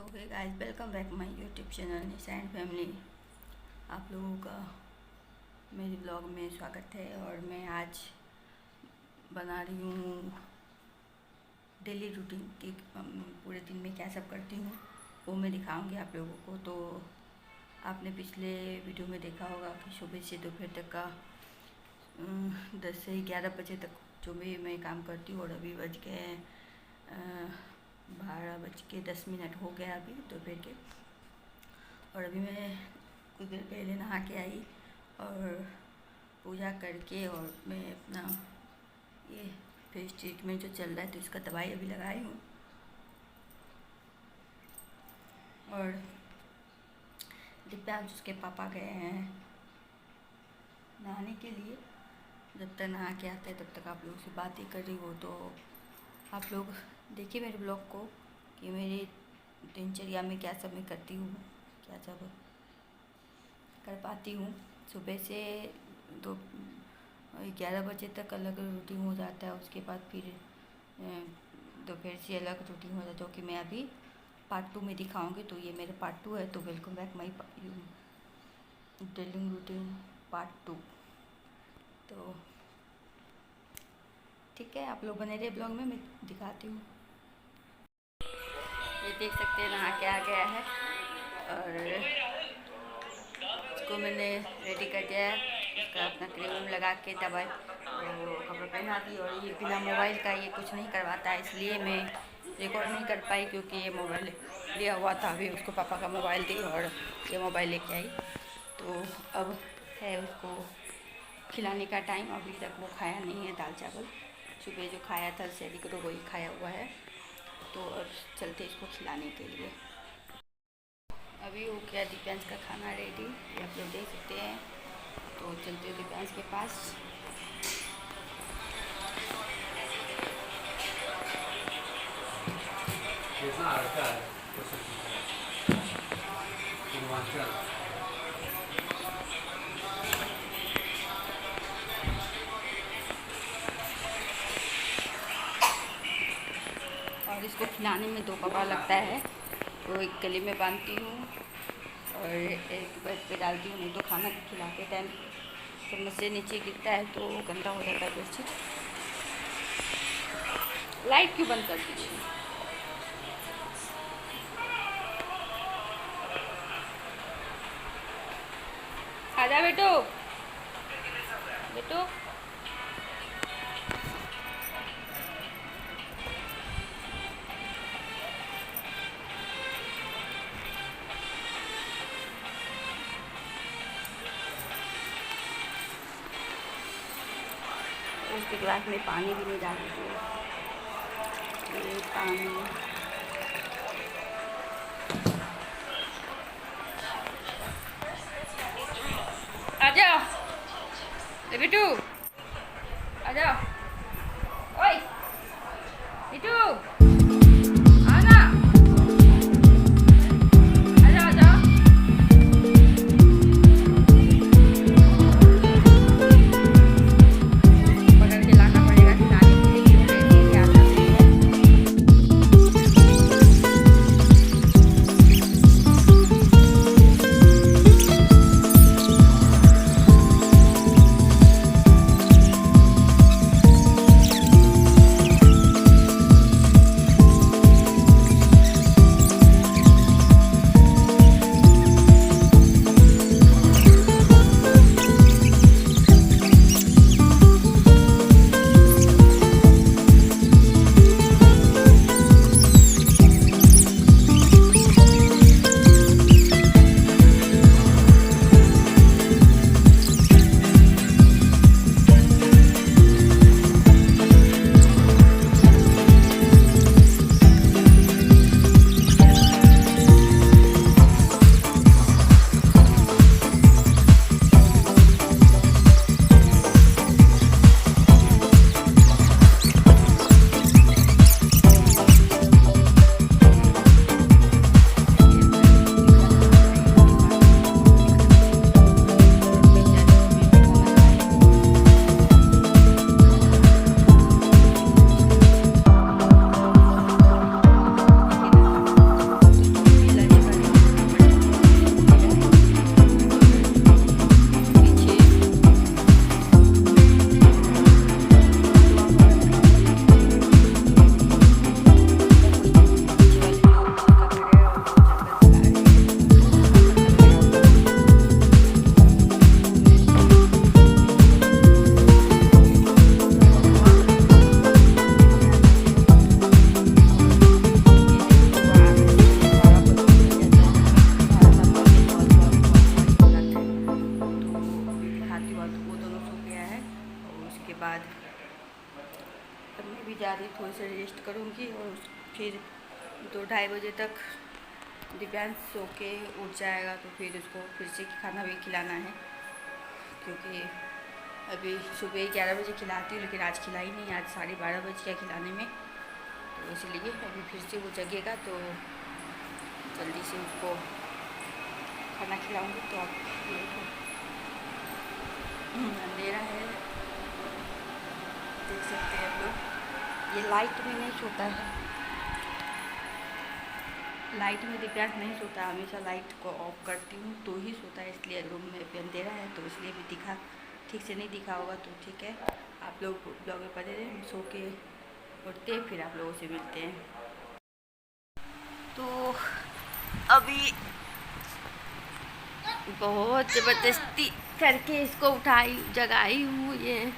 तो hey guys, welcome back my YouTube channel Nisha and family. आप लोगों का मेरे ब्लॉग में स्वागत है। और मैं आज बना रही हूँ डेली रूटीन की, पूरे दिन में क्या सब करती हूँ वो मैं दिखाऊंगी आप लोगों को। तो आपने पिछले वीडियो में देखा होगा कि सुबह से दोपहर तक का 10 से 11 बजे तक जो भी मैं काम करती हूँ। और अभी बज गए 12:10 हो गया अभी दोपहर के। और अभी मैं कुछ देर पहले नहा के आई और पूजा करके, और मैं अपना ये फेस ट्रीटमेंट जो चल रहा है तो इसका दवाई अभी लगाई हूँ। और दिव्यांश उसके पापा गए हैं नहाने के लिए। जब तक नहा के आते हैं तब तक आप लोगों से बातें कर रही हो। तो आप लोग देखिए मेरे ब्लॉग को कि मेरी दिनचर्या में क्या सब मैं करती हूँ, क्या सब कर पाती हूँ। सुबह से 11 बजे तक अलग रूटीन हो जाता है, उसके बाद फिर दोपहर से अलग रूटीन हो जाता है, कि मैं अभी पार्ट 2 में दिखाऊंगी। तो ये मेरा पार्ट 2 है। तो welcome back my daily routine part 2। तो ठीक है, आप लोग बने रहे ब्लॉग में, मैं दिखाती हूँ। ये देख सकते हैं नहा के आ गया है और इसको मैंने रेडी कर दिया है। उसका अपना क्रीम लगा के दवाई वो कपड़ा पहना दी। और ये बिना मोबाइल का ये कुछ नहीं करवाता है, इसलिए मैं रिकॉर्ड नहीं कर पाई, क्योंकि ये मोबाइल लिया हुआ था। अभी उसको पापा का मोबाइल दी और ये मोबाइल लेके आई। तो अब है उसको खिलाने का टाइम। अभी तक वो खाया नहीं है दाल चावल। सुबह जो खाया था सैली को तो वही खाया हुआ है। तो अब चलते इसको खिलाने के लिए। अभी हो गया दिव्यांश का खाना रेडी, ये आप लोग देख सकते हैं। तो चलते हैं दिव्यांश के पास। और इसको खिलाने में 2 कपड़ा लगता है, तो एक गले में बांधती हूँ और एक बेड पे डालती हूँ। नहीं तो खाना खिलाते टाइम चम्मच से नीचे गिरता है तो गंदा हो जाता है बेडशीट। लाइट क्यों बंद कर दीजिए? आजा बेटो, बेटो उसके गिलास में पानी भी नहीं डालती हूँ। ये पानी आजा बेटू, आजा। ओए बेटू आना, आजा आजा। करूँगी और फिर 2-2:30 बजे तक दिव्यांश सो के उठ जाएगा, तो फिर उसको फिर से खाना भी खिलाना है, क्योंकि अभी सुबह 11 बजे खिलाती हूँ लेकिन आज खिलाई नहीं, आज 12:30 बज गया खिलाने में, तो इसलिए अभी फिर से वो जगेगा तो जल्दी से उसको खाना खिलाऊँगी। तो आप अंधेरा है, देख सकते हैं आप लोग, ये लाइट में नहीं सोता है, लाइट में दिव्यांश नहीं सोता, हमेशा लाइट को ऑफ करती हूँ तो ही सोता है, इसलिए रूम में भी अंधेरा है तो इसलिए भी ठीक से नहीं दिखा होगा, तो ठीक है। आप लोग ब्लॉग में पढ़े रहे, सो के उठते हैं फिर आप लोगों से मिलते हैं। तो अभी बहुत ज़बरदस्ती करके इसको जगाई हूँ, ये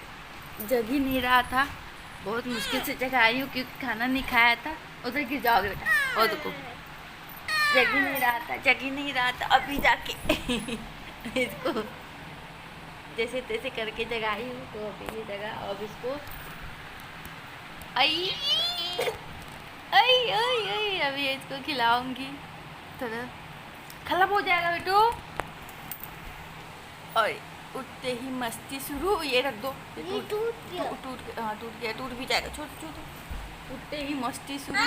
जग ही नहीं रहा था, बहुत मुश्किल से जगाई हूँ क्योंकि खाना नहीं खाया था। उधर गिर जाओगे बेटा, और देखो जग ही नहीं रहा था, अभी जाके इसको जैसे तैसे करके जगाई हूँ, तो अभी ये जगह, अब इसको आई आई आई आई अभी इसको खिलाऊंगी, थोड़ा खराब हो जाएगा बेटू। और उठते ही मस्ती शुरू, ये रख दो, टूट गया, टूट भी जाएगा, छोटे उठते ही मस्ती शुरू।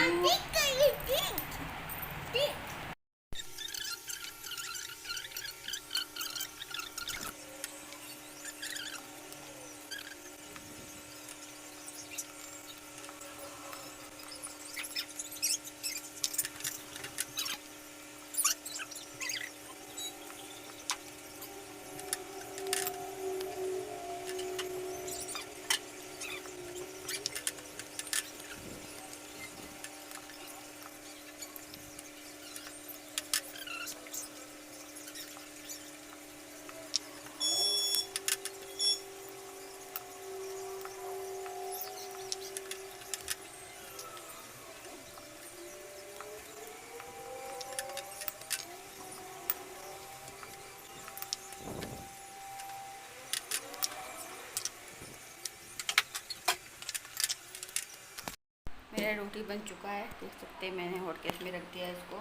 मेरा रोटी बन चुका है, देख सकते हैं, मैंने हॉट केस में रख दिया है इसको,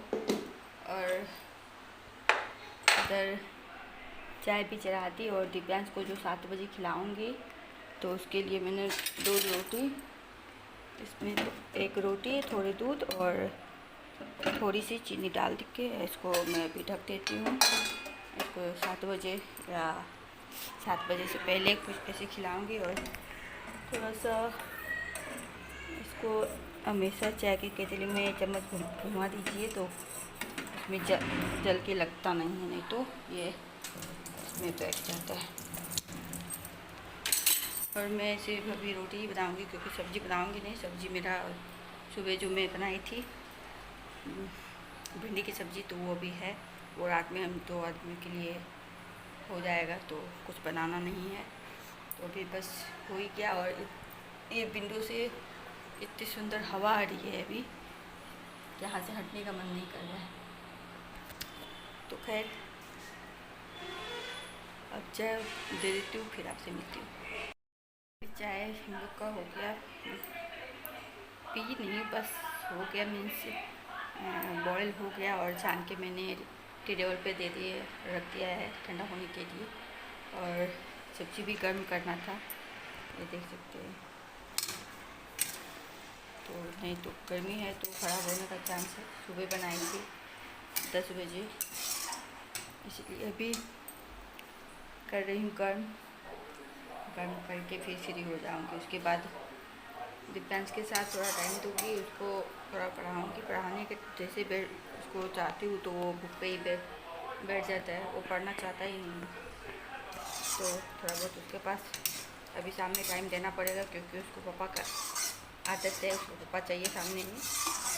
और इधर चाय भी चढ़ा दी, और दिव्यांश को जो 7 बजे खिलाऊंगी तो उसके लिए मैंने 2 रोटी, इसमें 1 रोटी, थोड़े दूध और थोड़ी सी चीनी डाल के इसको मैं अभी ढक देती हूँ। इसको 7 बजे या 7 बजे से पहले कुछ ऐसे खिलाऊंगी, और थोड़ा सा इसको हमेशा चाय की केतली में चम्मच घुमा दीजिए, तो इसमें जल के लगता नहीं है, नहीं तो ये इसमें बैठ जाता है। और मैं इसे अभी रोटी ही बनाऊंगी, क्योंकि सब्ज़ी बनाऊंगी नहीं, सब्ज़ी मेरा सुबह जो मैं बनाई थी भिंडी की सब्ज़ी, तो वो भी है, वो रात में हम 2 आदमी के लिए हो जाएगा, तो कुछ बनाना नहीं है, तो अभी बस हो ही गया। और ये विंडो से इतनी सुंदर हवा आ रही है अभी, यहाँ से हटने का मन नहीं कर रहा है। तो खैर अब चाय दे देती हूँ, फिर आपसे मिलती हूँ। चाय हम लोग का हो गया, पी नहीं, बस हो गया, मीन्स बॉयल हो गया, और छान के मैंने टेबल पे दे दिए, रख दिया है ठंडा होने के लिए। और सब्ज़ी भी गर्म करना था, ये देख सकते हैं, तो नहीं तो गर्मी है तो ख़राब होने का चांस है। सुबह बनाई थी 10 बजे, इसलिए अभी कर रही हूँ गर्म करके फिर फ्री हो जाऊँगी। उसके बाद दिव्यांश के साथ थोड़ा टाइम दूँगी, उसको थोड़ा पढ़ाऊँगी, पढ़ाने के जैसे उसको चाहती हूँ तो वो बुक पे ही बैठ जाता है, वो पढ़ना चाहता ही नहीं, तो थोड़ा बहुत उसके पास अभी सामने टाइम देना पड़ेगा, क्योंकि उसको पापा का आदत है, उसको पापा चाहिए सामने ही,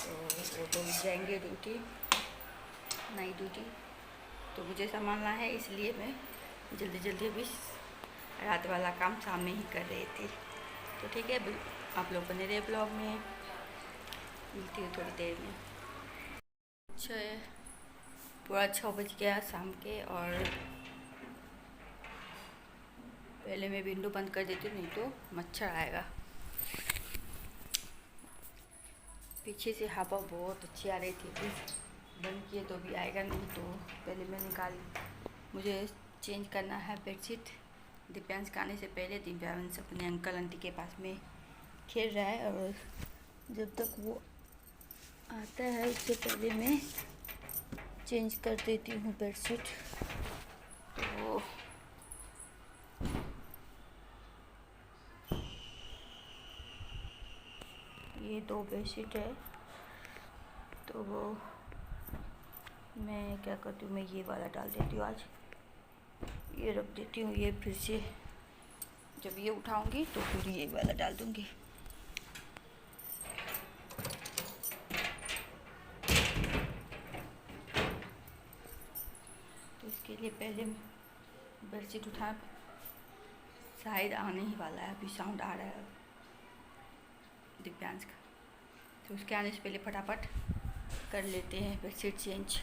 तो वो तो जाएंगे नाइट ड्यूटी, तो मुझे संभालना है, इसलिए मैं जल्दी अभी रात वाला काम सामने ही कर रही थी। तो ठीक है, आप लोग बने रहे ब्लॉग में, मिलती हूँ थोड़ी देर में। पूरा 6 बज गया शाम के, और पहले मैं विंडो बंद कर देती हूँ, नहीं तो मच्छर आएगा। पीछे से हवा बहुत अच्छी आ रही थी, बंद किए तो भी आएगा नहीं, तो पहले मैं निकाली। मुझे चेंज करना है बेडशीट। दिव्यांश का आने से पहले दिव्यांश अपने अंकल आंटी के पास में खेल रहा है, और जब तक वो आता है उससे पहले मैं चेंज कर देती हूँ बेडशीट। तो ये 2 बेडशीट है, तो वो मैं क्या करती हूँ, मैं ये वाला डाल देती हूँ आज, ये रख देती हूँ। ये फिर से जब ये उठाऊंगी तो फिर ये वाला डाल दूँगी। तो इसके लिए पहले बेडशीट उठा, शायद आने ही वाला है, अभी साउंड आ रहा है दिव्यांश का, तो उसके आने से पहले फटाफट कर लेते हैं बेडशीट चेंज।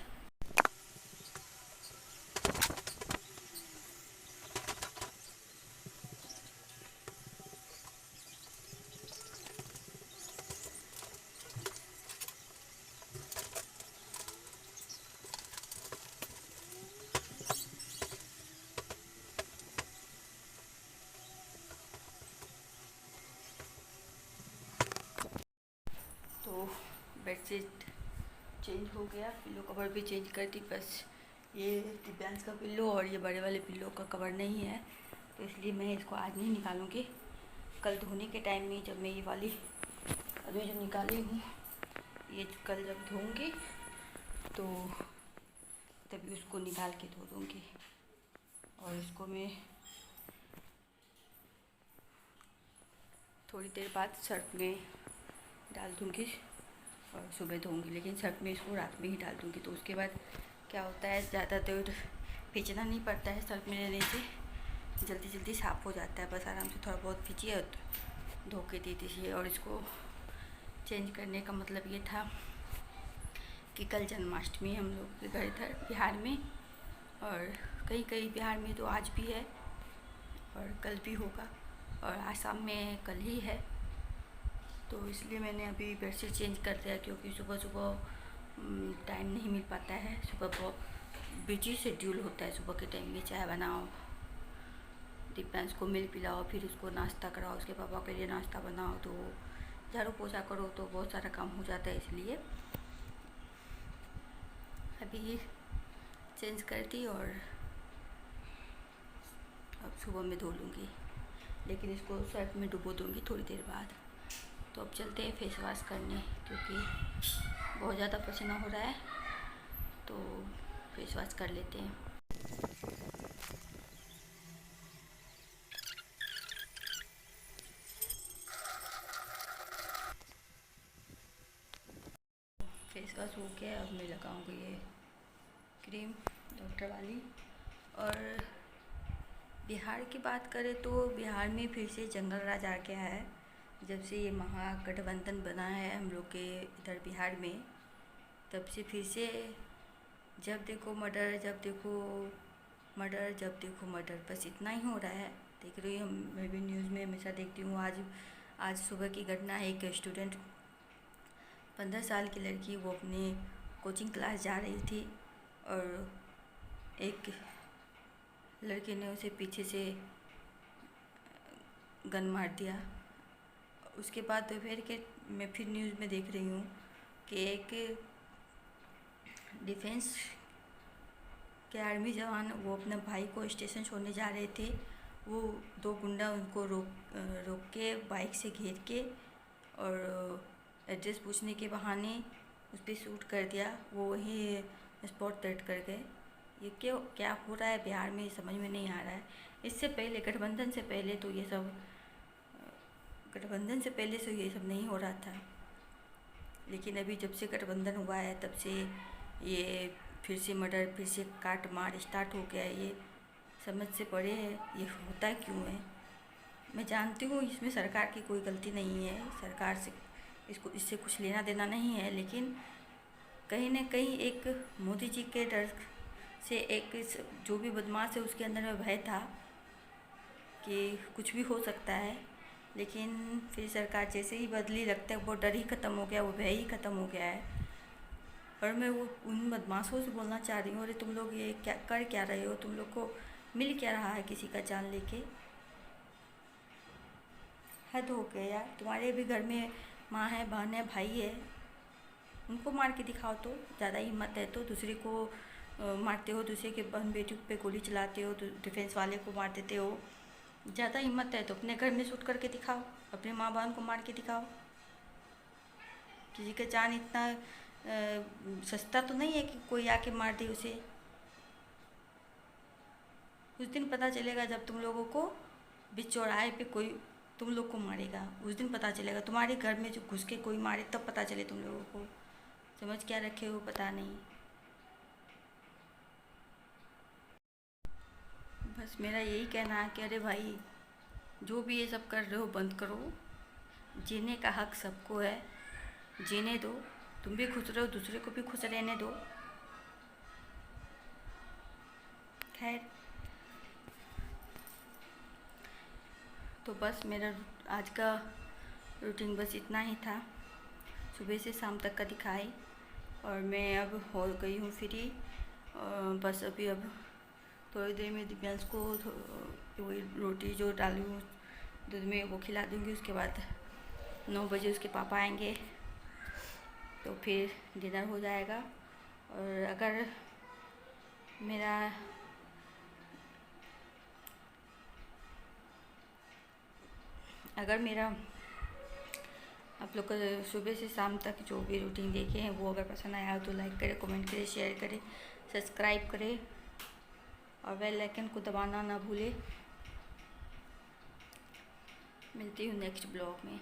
तो बेडशीट चेंज हो गया, पिल्लो कवर भी चेंज कर दी। बस ये दिव्यांश का पिल्लो और ये बड़े वाले पिल्लो का कवर नहीं है, तो इसलिए मैं इसको आज नहीं निकालूंगी। कल धोने के टाइम में, जब मैं ये वाली अभी जो निकाली हूँ, ये कल जब धोऊंगी तो तभी उसको निकाल के धो दूँगी। और इसको मैं थोड़ी देर बाद सर्फ में डाल दूँगी और सुबह धोऊंगी, लेकिन सर्फ में इसको रात में ही डाल दूँगी। तो उसके बाद क्या होता है, ज़्यादा देर खींचना नहीं पड़ता है, सर्फ में रहने से जल्दी जल्दी साफ़ हो जाता है। बस आराम से थोड़ा बहुत खींचिए और धो के दे दीजिए। और इसको चेंज करने का मतलब ये था कि कल जन्माष्टमी हम लोग के घर इधर बिहार में, और कहीं कहीं बिहार में तो आज भी है और कल भी होगा, और आसाम में कल ही है। तो इसलिए मैंने अभी बेडशीट चेंज कर दिया, क्योंकि सुबह सुबह टाइम नहीं मिल पाता है। सुबह बहुत बिजी शेड्यूल होता है, सुबह के टाइम में चाय बनाओ, दिव्यांश को मिल्क पिलाओ, फिर उसको नाश्ता कराओ, उसके पापा के लिए नाश्ता बनाओ, तो झाड़ू पोछा करो, तो बहुत सारा काम हो जाता है। इसलिए अभी चेंज कर दी और अब सुबह में धो लूँगी, लेकिन इसको सर्फ में डुबो दूँगी थोड़ी देर बाद। तो अब चलते हैं फेस वॉश करने, क्योंकि बहुत ज़्यादा पसीना हो रहा है, तो फेस वॉश कर लेते हैं। फेस वॉश हो गया, अब मैं लगाऊंगी ये क्रीम डॉक्टर वाली। और बिहार की बात करें तो बिहार में फिर से जंगल राज आ गया है। जब से ये महागठबंधन बना है हम लोग के इधर बिहार में, तब से फिर से जब देखो मर्डर, जब देखो मर्डर, जब देखो मर्डर, बस इतना ही हो रहा है। देख रही हूँ, मैं भी न्यूज़ में हमेशा देखती हूँ। आज सुबह की घटना है, एक स्टूडेंट 15 साल की लड़की, वो अपनी कोचिंग क्लास जा रही थी और एक लड़के ने उसे पीछे से गन मार दिया। उसके बाद दोपहर के मैं फिर न्यूज़ में देख रही हूँ कि एक डिफेंस के आर्मी जवान, वो अपने भाई को स्टेशन छोड़ने जा रहे थे। वो 2 गुंडा उनको रोक के बाइक से घेर के और एड्रेस पूछने के बहाने उस पर शूट कर दिया। वो वहीं स्पॉट डेड कर गए। ये क्या हो रहा है बिहार में, समझ में नहीं आ रहा है। इससे पहले गठबंधन से पहले तो ये सब नहीं हो रहा था, लेकिन अभी जब से गठबंधन हुआ है तब से ये फिर से मर्डर, फिर से काट मार स्टार्ट हो गया है। ये समझ से परे है, ये होता क्यों है। मैं जानती हूँ इसमें सरकार की कोई गलती नहीं है, सरकार से इससे कुछ लेना देना नहीं है, लेकिन कहीं ना कहीं एक मोदी जी के डर से एक जो भी बदमाश है उसके अंदर में भय था कि कुछ भी हो सकता है। लेकिन फिर सरकार जैसे ही बदली, लगता है वो डर ही ख़त्म हो गया, वो भय ही ख़त्म हो गया है। और मैं वो उन बदमाशों से बोलना चाह रही हूँ, अरे तुम लोग ये क्या कर क्या रहे हो? तुम लोग को मिल क्या रहा है किसी का जान लेके? हद हो गया यार। तुम्हारे भी घर में माँ है, बहन है, भाई है, उनको मार के दिखाओ। तो ज़्यादा हिम्मत है तो दूसरे को मारते हो, दूसरे के बहन बेटी पे गोली चलाते हो, तो डिफेंस वाले को मार देते हो। ज़्यादा हिम्मत है तो अपने घर में शूट करके दिखाओ, अपने माँ बहन को मार के दिखाओ। किसी का जान इतना सस्ता तो नहीं है कि कोई आके मार दे उसे। उस दिन पता चलेगा जब तुम लोगों को बीच चौराहे पे कोई तुम लोग को मारेगा, उस दिन पता चलेगा। तुम्हारे घर में जो घुस के कोई मारे तब पता चले तुम लोगों को। समझ क्या रखे हो पता नहीं। बस मेरा यही कहना है कि अरे भाई, जो भी ये सब कर रहे हो बंद करो। जीने का हक सबको है, जीने दो। तुम भी खुश रहो, दूसरे को भी खुश रहने दो। खैर, तो बस मेरा आज का रूटीन बस इतना ही था, सुबह से शाम तक का दिखाई। और मैं अब हो गई हूँ फ्री, और बस अभी अब थोड़ी देर में दिव्यांश को वही रोटी जो डाली हूँ दूध में वो खिला दूँगी। उसके बाद 9 बजे उसके पापा आएंगे तो फिर डिनर हो जाएगा। और अगर मेरा आप लोग को सुबह से शाम तक जो भी रूटीन देखे हैं वो अगर पसंद आया तो लाइक करें, कमेंट करें, शेयर करें, सब्सक्राइब करें और बेल आइकन को दबाना ना भूलें। मिलती हूँ नेक्स्ट ब्लॉग में।